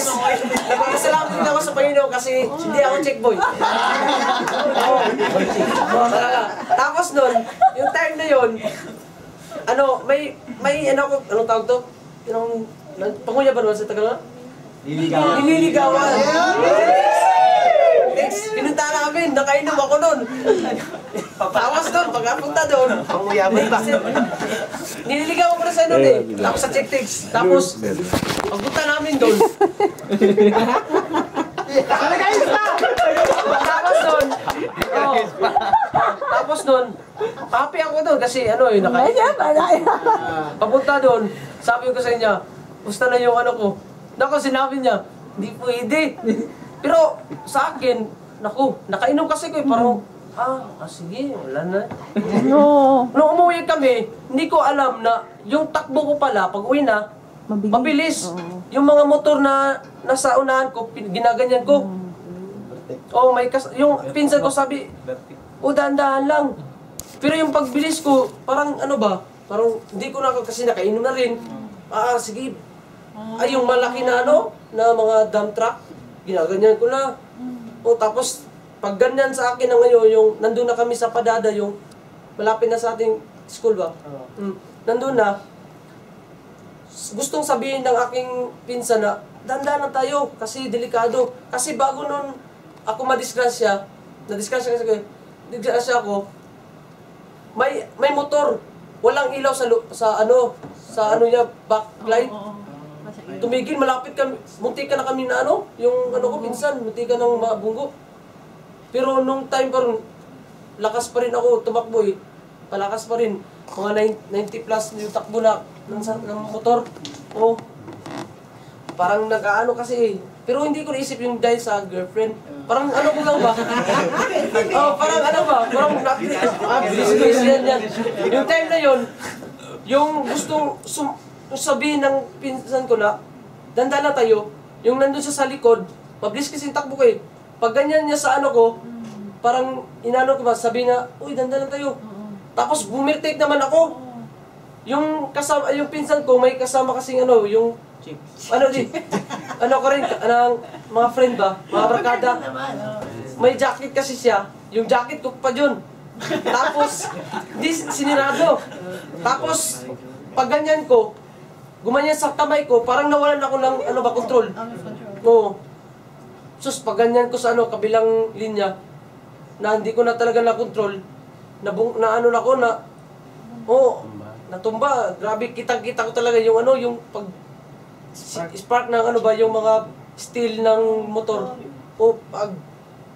guys, nagpapasalamat din ako sa Panginoon kasi hindi ako check boy. Tapos nun, yung time na yun, anong tawag to? Yung, panguya ba naman sa Tagalog? Nililigawan. Next, pinunta namin, nakainom ako nun. Tapos doon, pagkapunta doon, panguyaman ba? Nililigawan ko na sa nun eh. Tapos sa check-text. Tapos, pagpunta namin doon. Tapos doon, happy ako doon kasi nakainom. Papunta doon, sabi ko sa inyo, gusto na yung ko. Naku, sinabi niya, hindi pwede. Pero sa akin, naku, nakainom kasi ko parang, sige, wala na. No. Nung umuwi kami, hindi ko alam na yung takbo ko pala, pag uwi na, mabilis. Yung mga motor na nasa unahan ko, ginaganyan ko. Yung pinsan ko sabi, dahan-dahan lang. Pero yung pagbilis ko, parang parang hindi ko na kasi nakainom na rin. Sige. Yung malaki na na mga dump truck, ginaganyan ko na. Tapos, pag ganyan sa akin na ngayon, yung nandun na kami sa Padada, yung malapit na sa ating school ba? Nandun na, gustong sabihin ng aking pinsan na, dandan na tayo, kasi delikado. Kasi bago nun ako madisgrasya, nadisgrasya ako, may motor, walang ilaw sa niya, backlight. Tumigil, malapit kami, munti ka na kami na yung ko, pinsan, munti ka ng mabunggo. Pero nung time pa rin, lakas pa rin ako, tumakbo eh. Palakas pa rin. Mga 90 plus yung takbo na ng motor. Parang kasi eh. Pero hindi ko naisip yung dahil sa girlfriend. Parang ko lang ba? Parang bilis yan. Yung time na yun, yung gustong sabihin ng pinsan ko na, dandan na tayo, yung nandun siya sa likod, mabilis kasi yung takbo ko eh. Pag ganyan niya sa ko, parang ko ba, sabihin na, uy, dandan na tayo. Tapos bumirtake naman ako. Yung pinsan ko, may kasama kasing yung, ko rin, mga friend ba, mga barkada. May jacket kasi siya, yung jacket ko pa dyan. Tapos, sinirado. Tapos, pag ganyan ko, gumanyan sa kamay ko, parang nawalan ako ng control. Pag ganyan ko sa kabilang linya, na hindi ko na talaga na-control, natumba. Grabe, kitang-kita ko talaga yung yung spark ng yung mga steel ng motor.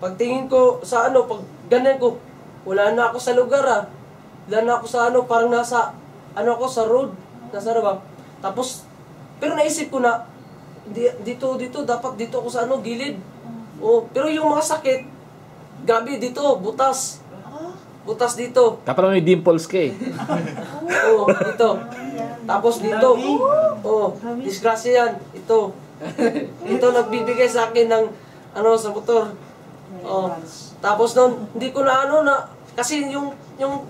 Pagtingin ko sa pag ganyan ko, wala na ako sa lugar Wala na ako sa parang nasa, ako sa road. Nasa ba? Tapos, pero naisip ko na, dito, dapat dito ako sa gilid. Pero yung mga sakit, gabi dito, butas. Butas dito. Kapag may dimples ka eh. Dito. Tapos dito. Disgrasya yan. Ito. Ito nagbibigay sa akin ng, sa motor. Tapos nun, hindi ko na kasi yung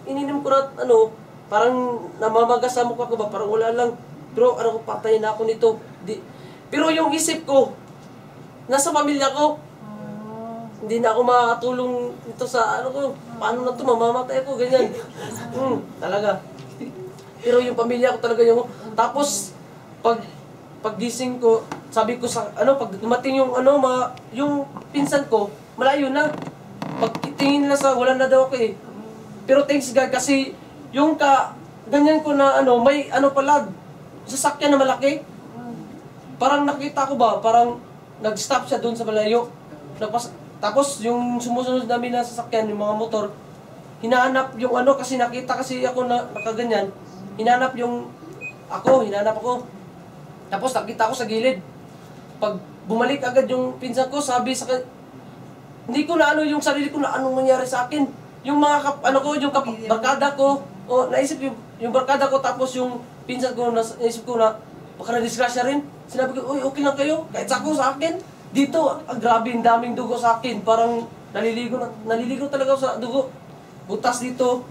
ininom ko na, parang namamagas sa mukha ko ba, parang wala lang. Pero patay na ako nito. Pero yung isip ko, nasa pamilya ko. Hindi na ako makakatulong nito sa ko. Paano na ito, mamamatay ako, ganyan. Talaga. Pero yung pamilya ko talaga yung. Tapos, paggising ko, sabi ko sa, pag dumating yung, yung pinsan ko, malayo na. Pagtingin na sa, wala na daw ako eh. Pero thanks God, kasi, yung ganyan ko na, may, pala, sasakyan na malaki. Parang nakita ko ba, parang nag-stop siya doon sa malayo. Tapos yung sumusunod namin na sasakyan, yung mga motor, hinahanap yung kasi nakita kasi ako na nakaganyan. Hinahanap ako. Tapos nakita ko sa gilid. Pag bumalik agad yung pinsan ko, sabi sa hindi ko na yung sarili ko na anong nangyari sa akin. Yung mga barkada ko, naisip yung barkada ko, tapos yung pinsan ko, naisip ko na, baka na-disgrasya rin. Sinabi ko, uy, okay lang kayo, kahit sa akin. Dito, grabe, ang daming dugo sa akin. Parang naliligo talaga sa dugo. Butas dito.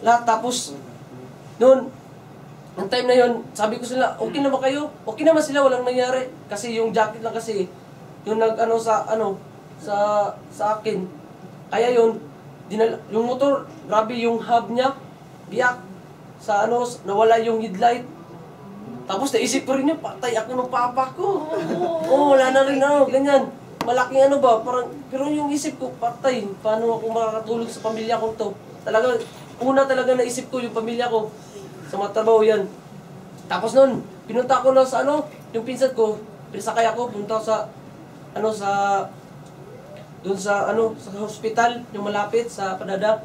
Lahat, tapos, noon, ang time na yon, sabi ko sila, okay na ba kayo? Okay naman sila, walang nangyari. Kasi yung jacket lang kasi, yung nag-ano sa akin. Kaya yun, yung motor, grabe yung hub niya, biyak. Sa ano, nawala yung headlight. Tapos naisip ko rin yun, patay ako ng papa ko. Oo, wala na rin ganyan. Malaking ano ba, parang, pero yung isip ko, patay, paano ako makakatulog sa pamilya ko to? Talaga, una talaga naisip ko yung pamilya ko. Sa mga trabaho yan. Tapos nun, pinunta ko na sa ano, yung pinsan ko, pinasakay ako, punta sa, ano, doon sa, ano, sa hospital, yung malapit, sa Padada.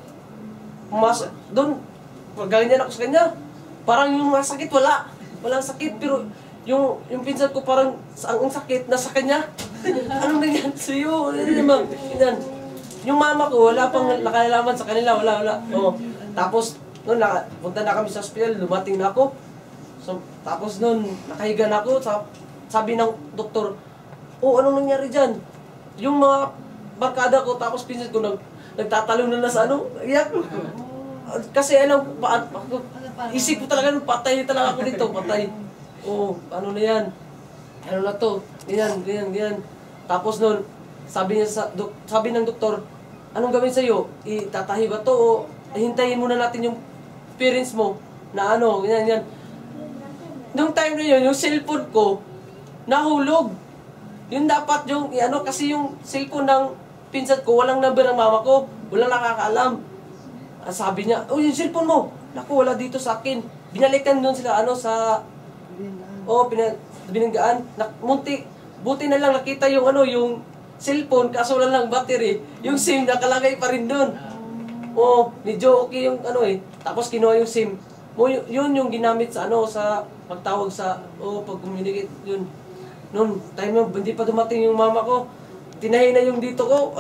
Doon, ganyan ako sa kanya. Parang yung masakit, wala. Walang sakit, pero yung pinsan ko parang, ang sakit, nasa kanya. Anong nangyari sa'yo? Ano naman? Yung mama ko, wala pang nakalalaman sa kanila, wala. Oh. Tapos, noon, punta na kami sa hospital, lumating na ako. So, tapos noon, nakahiga na ako. Sabi ng doktor, oh, anong nangyari dyan? Yung mga barkada ko, tapos pinsan ko, nagtatalong na sa ano, iyak. Kasi alam, isip ko talaga, patay talaga ako dito, patay. Oh, ano na yan? Ano na to? Ganyan. Tapos noon, sabi ng doktor, anong gawin sa'yo? Itatahi ba to o hintayin muna natin yung parents mo na ano, ganyan. Nung time na yun, yung cellphone ko, nahulog. Yun dapat yung, kasi yung cellphone ng pinsan ko, walang number ng mama ko, walang nakakaalam. Sabi niya, oh, yung cellphone mo, naku, wala dito sa akin. Binalikan nun sila, binanggaan. Buti na lang nakita yung, yung cellphone, kaso wala lang battery. Yung SIM, nakalagay pa rin dun. Oh, medyo okay yung Tapos kinuha yung SIM. Yun yung ginamit sa sa pagtawag sa pag-communicate yun. Noon, time na hindi pa dumating yung mama ko. Tinahi na yung dito ko.